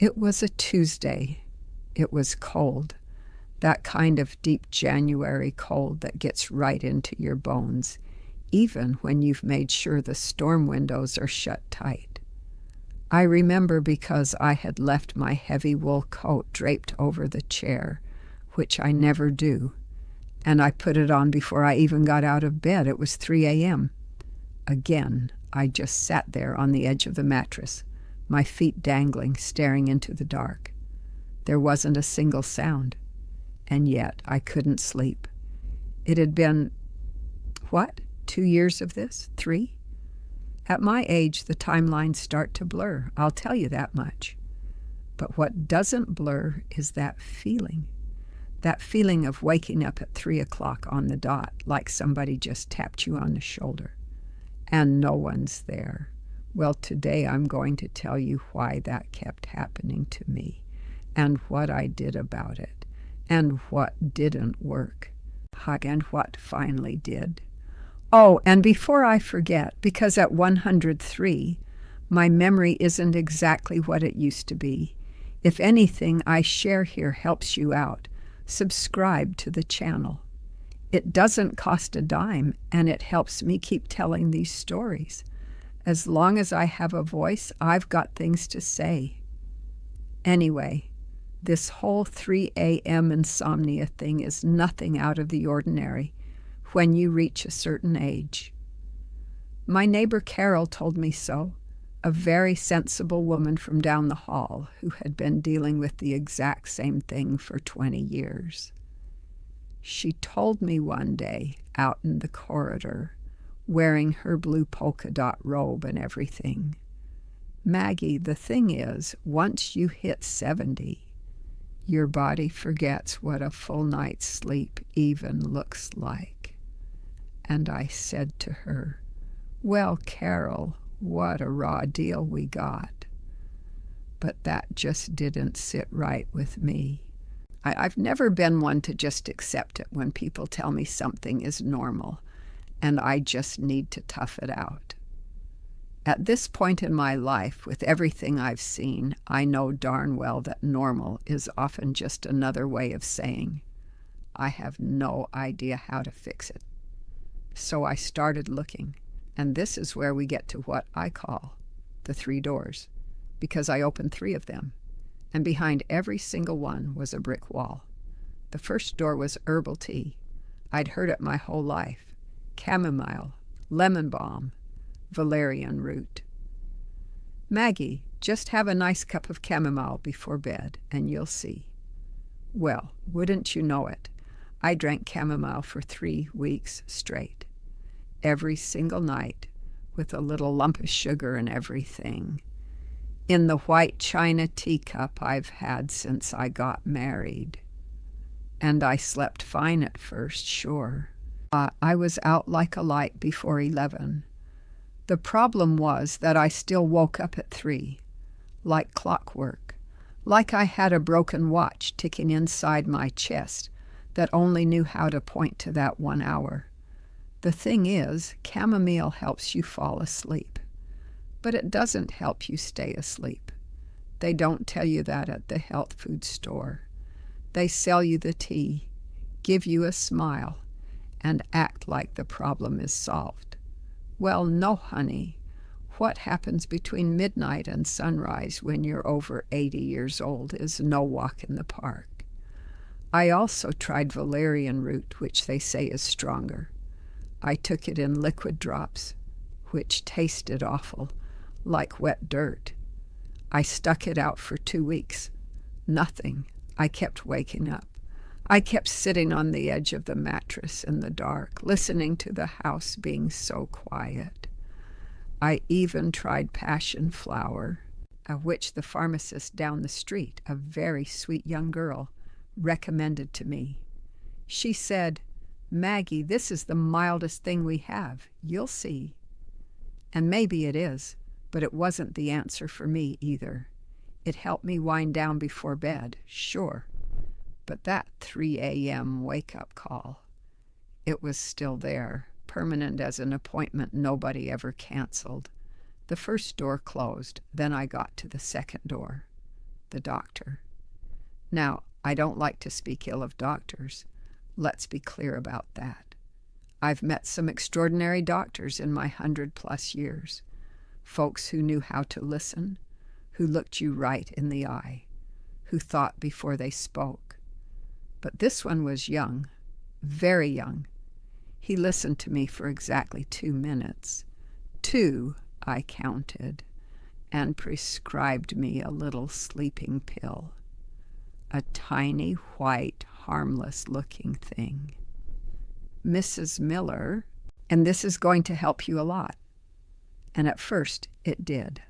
It was a Tuesday. It was cold, that kind of deep January cold that gets right into your bones, even when you've made sure the storm windows are shut tight. I remember because I had left my heavy wool coat draped over the chair, which I never do, and I put it on before I even got out of bed. It was 3 a.m. Again, I just sat there on the edge of the mattress, my feet dangling, staring into the dark. There wasn't a single sound, and yet I couldn't sleep. It had been, 2 years of this? 3? At my age, the timelines start to blur, I'll tell you that much. But what doesn't blur is that feeling of waking up at 3 o'clock on the dot, like somebody just tapped you on the shoulder, and no one's there. Well, today I'm going to tell you why that kept happening to me, and what I did about it, and what didn't work, and what finally did. Oh, and before I forget, because at 103, my memory isn't exactly what it used to be. If anything I share here helps you out, subscribe to the channel. It doesn't cost a dime, and it helps me keep telling these stories. As long as I have a voice, I've got things to say. Anyway, this whole 3 a.m. insomnia thing is nothing out of the ordinary when you reach a certain age. My neighbor Carol told me so, a very sensible woman from down the hall who had been dealing with the exact same thing for 20 years. She told me one day out in the corridor, wearing her blue polka dot robe and everything, "Maggie, the thing is, once you hit 70, your body forgets what a full night's sleep even looks like." And I said to her, "Well, Carol, what a raw deal we got." But that just didn't sit right with me. I've never been one to just accept it when people tell me something is normal, and I just need to tough it out. At this point in my life, with everything I've seen, I know darn well that normal is often just another way of saying, I have no idea how to fix it. So I started looking, and this is where we get to what I call the 3 doors, because I opened 3 of them, and behind every single one was a brick wall. The first door was herbal tea. I'd heard it my whole life. Chamomile, lemon balm, valerian root. "Maggie, just have a nice cup of chamomile before bed, and you'll see." Well, wouldn't you know it, I drank chamomile for 3 weeks straight, every single night, with a little lump of sugar and everything, in the white china teacup I've had since I got married. And I slept fine at first, sure. I was out like a light before 11. The problem was that I still woke up at 3, like clockwork, like I had a broken watch ticking inside my chest that only knew how to point to that 1 hour. The thing is, chamomile helps you fall asleep, but it doesn't help you stay asleep. They don't tell you that at the health food store. They sell you the tea, give you a smile, and act like the problem is solved. Well, no, honey. What happens between midnight and sunrise when you're over 80 years old is no walk in the park. I also tried valerian root, which they say is stronger. I took it in liquid drops, which tasted awful, like wet dirt. I stuck it out for 2 weeks. Nothing. I kept waking up. I kept sitting on the edge of the mattress in the dark, listening to the house being so quiet. I even tried passion flower, which the pharmacist down the street, a very sweet young girl, recommended to me. She said, "Maggie, this is the mildest thing we have. You'll see." And maybe it is, but it wasn't the answer for me either. It helped me wind down before bed, sure. But that 3 a.m. wake-up call, it was still there, permanent as an appointment nobody ever canceled. The first door closed, then I got to the second door. the doctor. Now, I don't like to speak ill of doctors. Let's be clear about that. I've met some extraordinary doctors in my 100+ years. Folks who knew how to listen, who looked you right in the eye, who thought before they spoke. But this one was young, very young. He listened to me for exactly 2 minutes. 2, I counted, and prescribed me a little sleeping pill. A tiny, white, harmless-looking thing. Mrs. Miller, and this is going to help you a lot. And at first, it did.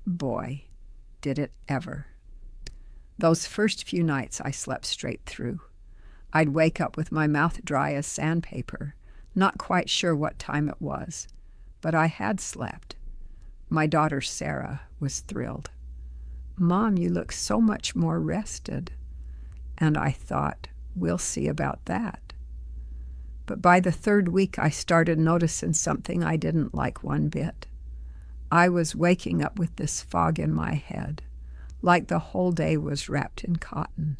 Boy, did it ever. Those first few nights I slept straight through. I'd wake up with my mouth dry as sandpaper, not quite sure what time it was, but I had slept. My daughter Sarah was thrilled. "Mom, you look so much more rested." And I thought, we'll see about that. But by the 3rd week, I started noticing something I didn't like one bit. I was waking up with this fog in my head, like the whole day was wrapped in cotton.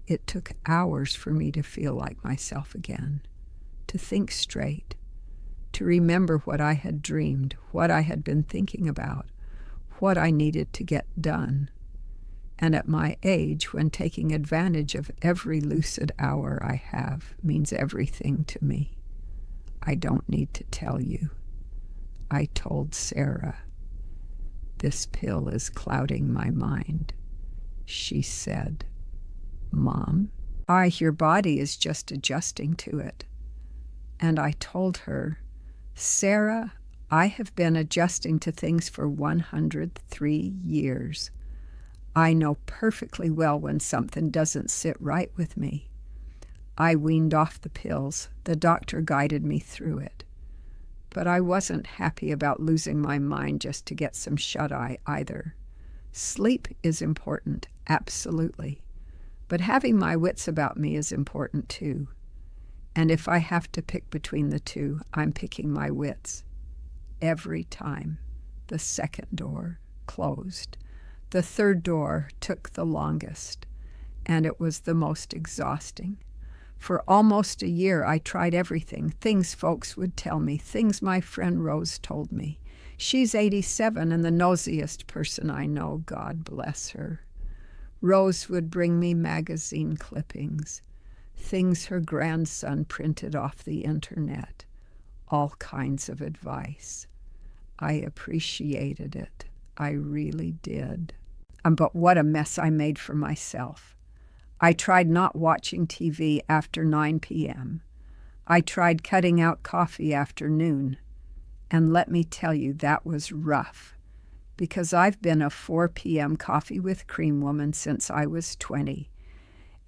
It took hours for me to feel like myself again, to think straight, to remember what I had dreamed, what I had been thinking about, what I needed to get done. And at my age, when taking advantage of every lucid hour I have means everything to me, I don't need to tell you. I told Sarah, "This pill is clouding my mind." She said, "Mom, your body is just adjusting to it." And I told her, "Sarah, I have been adjusting to things for 103 years. I know perfectly well when something doesn't sit right with me. I weaned off the pills. The doctor guided me through it. But I wasn't happy about losing my mind just to get some shut-eye either. Sleep is important, absolutely. But having my wits about me is important too. And if I have to pick between the two, I'm picking my wits. Every time. The second door closed. The third door took the longest, and it was the most exhausting. For almost a year, I tried everything, things folks would tell me, things my friend Rose told me. She's 87 and the nosiest person I know, God bless her. Rose would bring me magazine clippings, things her grandson printed off the internet, all kinds of advice. I appreciated it. I really did. But what a mess I made for myself. I tried not watching TV after 9 p.m. I tried cutting out coffee after noon. And let me tell you, that was rough, because I've been a 4 p.m. coffee with cream woman since I was 20,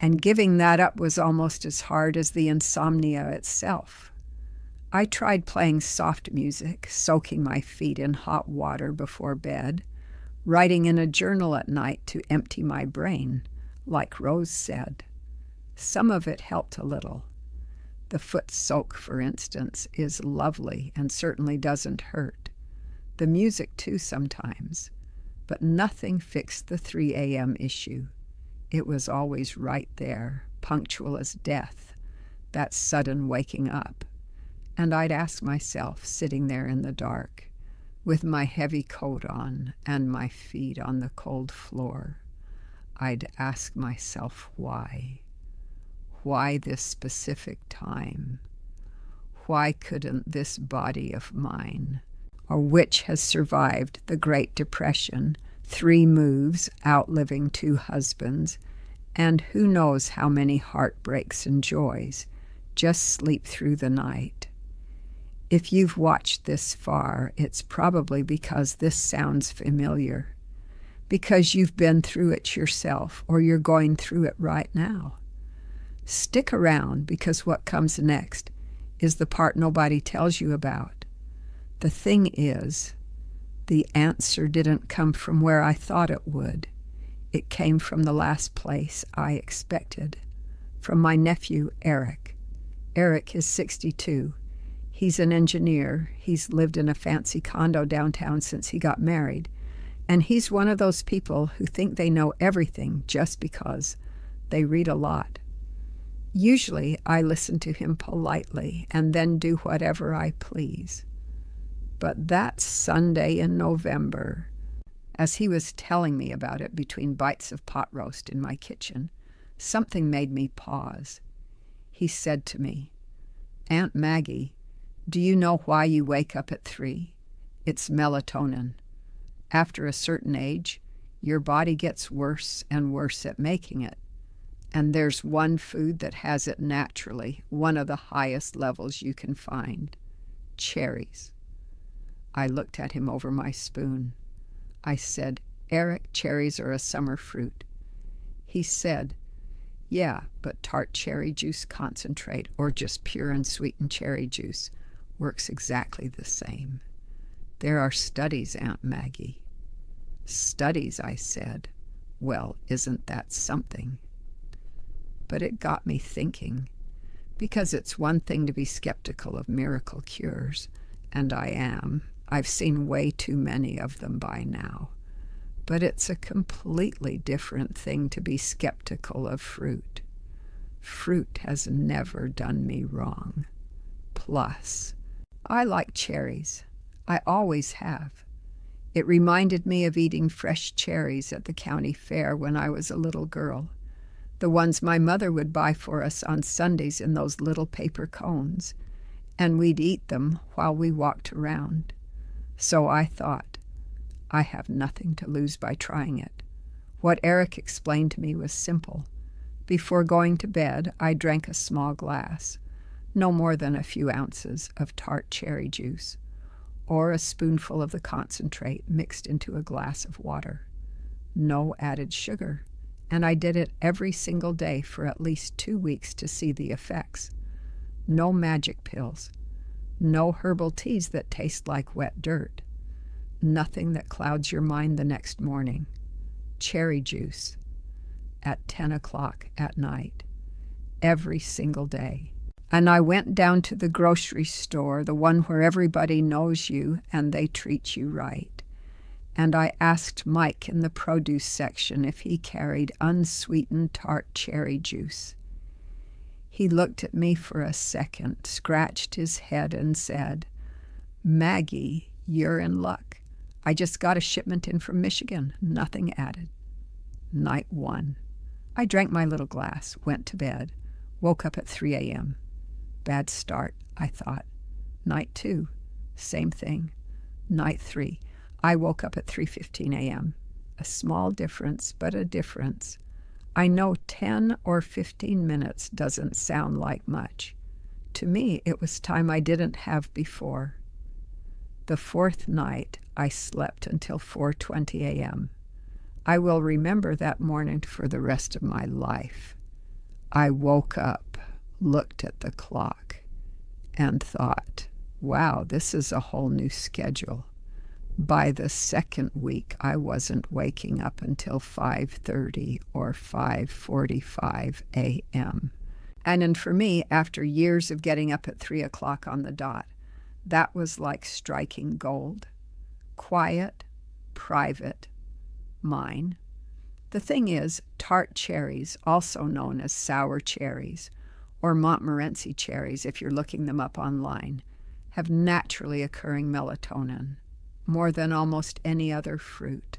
and giving that up was almost as hard as the insomnia itself. I tried playing soft music, soaking my feet in hot water before bed, writing in a journal at night to empty my brain, like Rose said. Some of it helped a little. The foot soak, for instance, is lovely and certainly doesn't hurt. The music, too, sometimes. But nothing fixed the 3 a.m. issue. It was always right there, punctual as death, that sudden waking up. And I'd ask myself, sitting there in the dark, with my heavy coat on and my feet on the cold floor, I'd ask myself why. Why this specific time? Why couldn't this body of mine, or which has survived the Great Depression, 3 moves, outliving 2 husbands, and who knows how many heartbreaks and joys, just sleep through the night? If you've watched this far, it's probably because this sounds familiar, because you've been through it yourself, or you're going through it right now. Stick around, because what comes next is the part nobody tells you about. The thing is, the answer didn't come from where I thought it would. It came from the last place I expected, from my nephew, Eric. Eric is 62. He's an engineer. He's lived in a fancy condo downtown since he got married. And he's one of those people who think they know everything just because they read a lot. Usually I listen to him politely and then do whatever I please. But that Sunday in November, as he was telling me about it between bites of pot roast in my kitchen, something made me pause. He said to me, "Aunt Maggie, do you know why you wake up at 3? It's melatonin. After a certain age, your body gets worse and worse at making it. And there's one food that has it naturally, one of the highest levels you can find. Cherries." I looked at him over my spoon. I said, "Eric, cherries are a summer fruit." He said, "Yeah, but tart cherry juice concentrate, or just pure unsweetened cherry juice, works exactly the same. There are studies, Aunt Maggie." "Studies," I said. "Well, isn't that something?" But it got me thinking, because it's one thing to be skeptical of miracle cures, and I am. I've seen way too many of them by now. But it's a completely different thing to be skeptical of fruit. Fruit has never done me wrong. Plus, I like cherries. I always have. It reminded me of eating fresh cherries at the county fair when I was a little girl. The ones my mother would buy for us on Sundays in those little paper cones, and we'd eat them while we walked around. So I thought, I have nothing to lose by trying it. What Eric explained to me was simple. Before going to bed, I drank a small glass, no more than a few ounces, of tart cherry juice, or a spoonful of the concentrate mixed into a glass of water. No added sugar, and I did it every single day for at least 2 weeks to see the effects. No magic pills. No herbal teas that taste like wet dirt. Nothing that clouds your mind the next morning. Cherry juice at 10 o'clock at night, every single day. And I went down to the grocery store, the one where everybody knows you and they treat you right. And I asked Mike in the produce section if he carried unsweetened tart cherry juice. He looked at me for a second, scratched his head, and said, "Maggie, you're in luck. I just got a shipment in from Michigan, nothing added." Night 1. I drank my little glass, went to bed, woke up at 3 a.m. Bad start, I thought. Night 2, same thing. Night 3, I woke up at 3:15 a.m. A small difference, but a difference. I know 10 or 15 minutes doesn't sound like much. To me, it was time I didn't have before. The 4th night, I slept until 4:20 a.m. I will remember that morning for the rest of my life. I woke up, looked at the clock, and thought, wow, this is a whole new schedule. By the 2nd week, I wasn't waking up until 5:30 or 5:45 a.m. And for me, after years of getting up at 3 o'clock on the dot, that was like striking gold. Quiet, private, mine. The thing is, tart cherries, also known as sour cherries, or Montmorency cherries if you're looking them up online, have naturally occurring melatonin, more than almost any other fruit.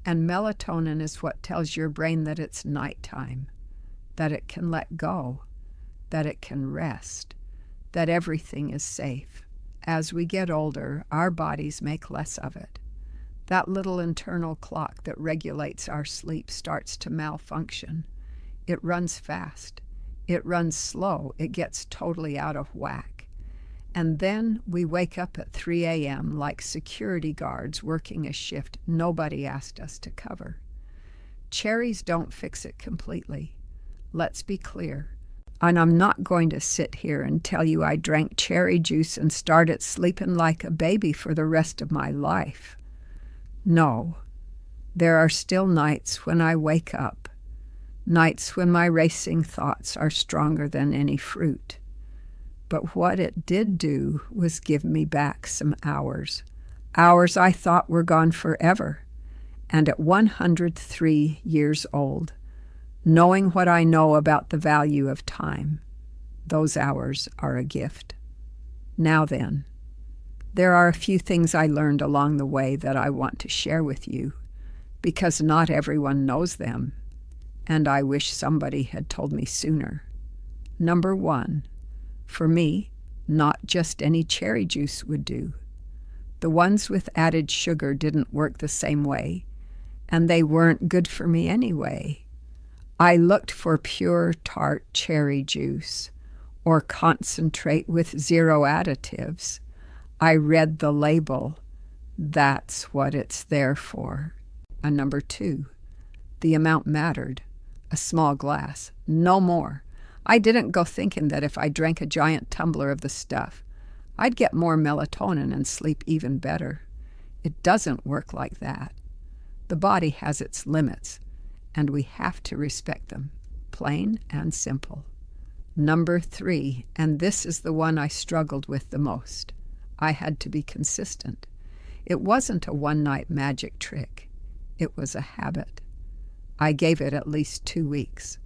And melatonin is what tells your brain that it's nighttime, that it can let go, that it can rest, that everything is safe. As we get older, our bodies make less of it. That little internal clock that regulates our sleep starts to malfunction. It runs fast. It runs slow. It gets totally out of whack. And then we wake up at 3 a.m. like security guards working a shift nobody asked us to cover. Cherries don't fix it completely. Let's be clear. And I'm not going to sit here and tell you I drank cherry juice and started sleeping like a baby for the rest of my life. No, there are still nights when I wake up, nights when my racing thoughts are stronger than any fruit. But what it did do was give me back some hours I thought were gone forever, And at 103 years old, knowing what I know about the value of time, those hours are a gift. Now then, there are a few things I learned along the way that I want to share with you, because not everyone knows them, and I wish somebody had told me sooner. Number 1, for me, not just any cherry juice would do. The ones with added sugar didn't work the same way, and they weren't good for me anyway. I looked for pure tart cherry juice, or concentrate with 0 additives. I read the label. That's what it's there for. And number 2, the amount mattered. A small glass, no more. I didn't go thinking that if I drank a giant tumbler of the stuff, I'd get more melatonin and sleep even better. It doesn't work like that. The body has its limits, and we have to respect them, plain and simple. Number 3, and this is the one I struggled with the most. I had to be consistent. It wasn't a one-night magic trick. It was a habit. I gave it at least 2 weeks.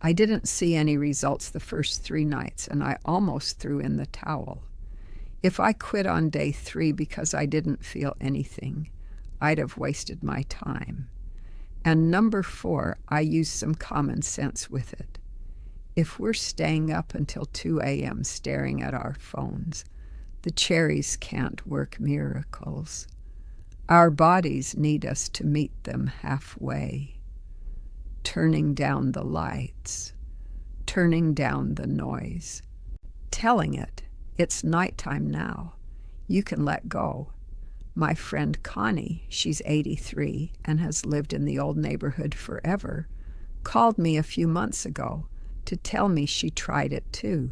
I didn't see any results the first 3 nights, and I almost threw in the towel. If I quit on day 3 because I didn't feel anything, I'd have wasted my time. And number 4, I used some common sense with it. If we're staying up until 2 a.m. staring at our phones, the cherries can't work miracles. Our bodies need us to meet them halfway. Turning down the lights, turning down the noise, telling it, it's nighttime now, you can let go. My friend Connie, she's 83 and has lived in the old neighborhood forever, called me a few months ago to tell me she tried it too.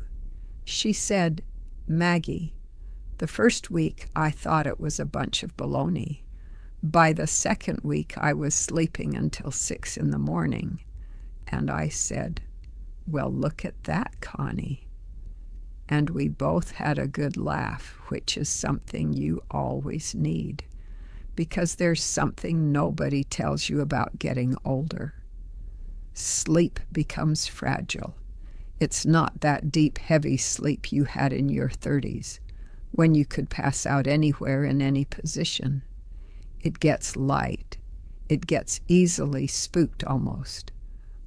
She said, Maggie, the first week I thought it was a bunch of baloney. By the second week, I was sleeping until 6 in the morning, and I said, well, look at that, Connie. And we both had a good laugh, which is something you always need, because there's something nobody tells you about getting older. Sleep becomes fragile. It's not that deep, heavy sleep you had in your 30s, when you could pass out anywhere in any position. It gets light. It gets easily spooked almost,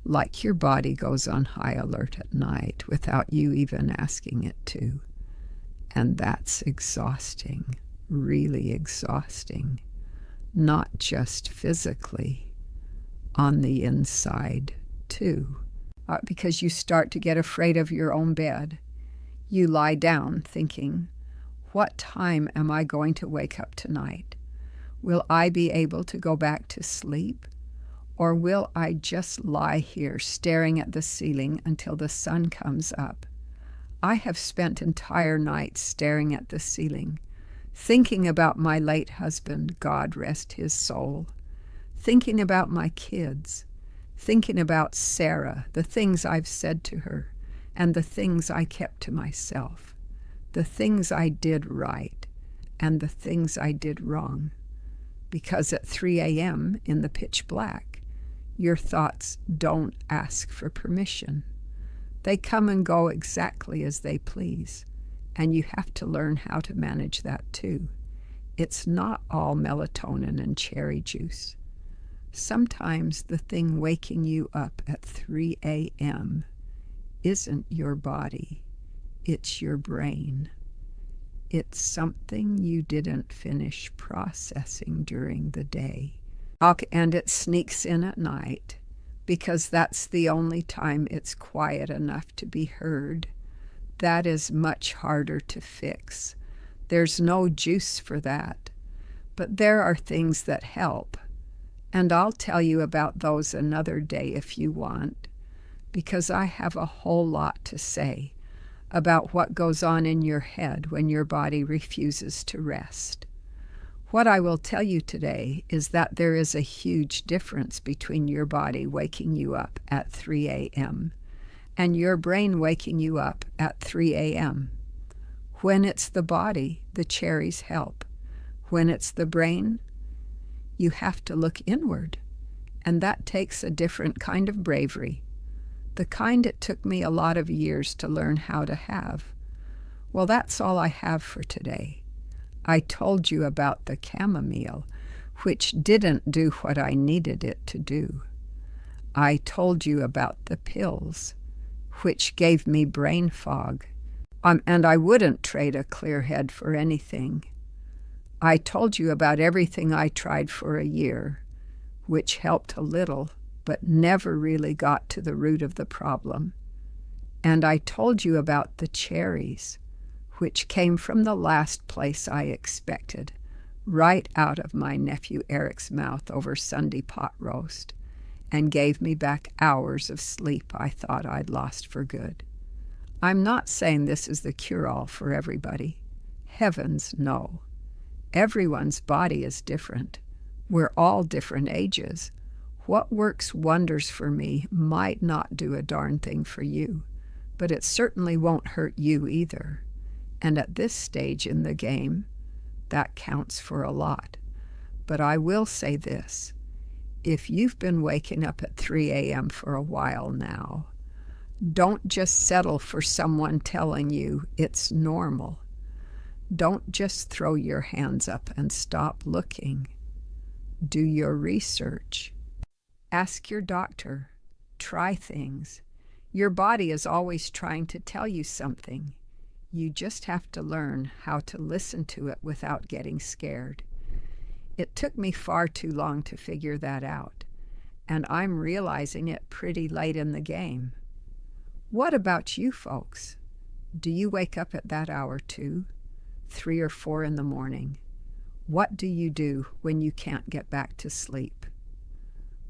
like your body goes on high alert at night without you even asking it to. And that's exhausting, really exhausting, not just physically, on the inside too. Because you start to get afraid of your own bed. You lie down thinking, what time am I going to wake up tonight? Will I be able to go back to sleep? Or will I just lie here staring at the ceiling until the sun comes up? I have spent entire nights staring at the ceiling, thinking about my late husband, God rest his soul, thinking about my kids, thinking about Sarah, the things I've said to her, and the things I kept to myself, the things I did right, and the things I did wrong. Because at 3 a.m. in the pitch black, your thoughts don't ask for permission. They come and go exactly as they please, and you have to learn how to manage that too. It's not all melatonin and cherry juice. Sometimes the thing waking you up at 3 a.m. isn't your body, it's your brain. It's something you didn't finish processing during the day. And it sneaks in at night, because that's the only time it's quiet enough to be heard. That is much harder to fix. There's no juice for that. But there are things that help. And I'll tell you about those another day if you want, because I have a whole lot to say about what goes on in your head when your body refuses to rest. What I will tell you today is that there is a huge difference between your body waking you up at 3 a.m. and your brain waking you up at 3 a.m. When it's the body, the cherries help. When it's the brain, You have to look inward, and that takes a different kind of bravery, the kind it took me a lot of years to learn how to have. Well, that's all I have for today. I told you about the chamomile, which didn't do what I needed it to do. I told you about the pills, which gave me brain fog, and I wouldn't trade a clear head for anything. I told you about everything I tried for a year, which helped a little, but never really got to the root of the problem. And I told you about the cherries, which came from the last place I expected, right out of my nephew Eric's mouth over Sunday pot roast, and gave me back hours of sleep I thought I'd lost for good. I'm not saying this is the cure-all for everybody. Heavens, no. Everyone's body is different. We're all different ages. What works wonders for me might not do a darn thing for you, but it certainly won't hurt you either. And at this stage in the game, that counts for a lot. But I will say this. If you've been waking up at 3 a.m. for a while now, don't just settle for someone telling you it's normal. Don't just throw your hands up and stop looking. Do your research. Ask your doctor. Try things. Your body is always trying to tell you something. You just have to learn how to listen to it without getting scared. It took me far too long to figure that out, and I'm realizing it pretty late in the game. What about you folks? Do you wake up at that hour too? 3 or 4 in the morning? What do you do when you can't get back to sleep?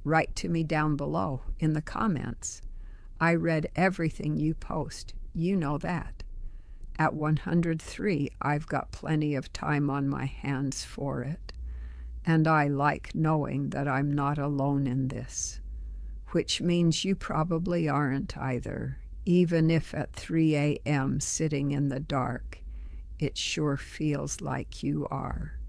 Write to me down below in the comments. I read everything you post. You know that. At 103, I've got plenty of time on my hands for it. And I like knowing that I'm not alone in this, which means you probably aren't either, even if at 3 a.m. sitting in the dark, it sure feels like you are.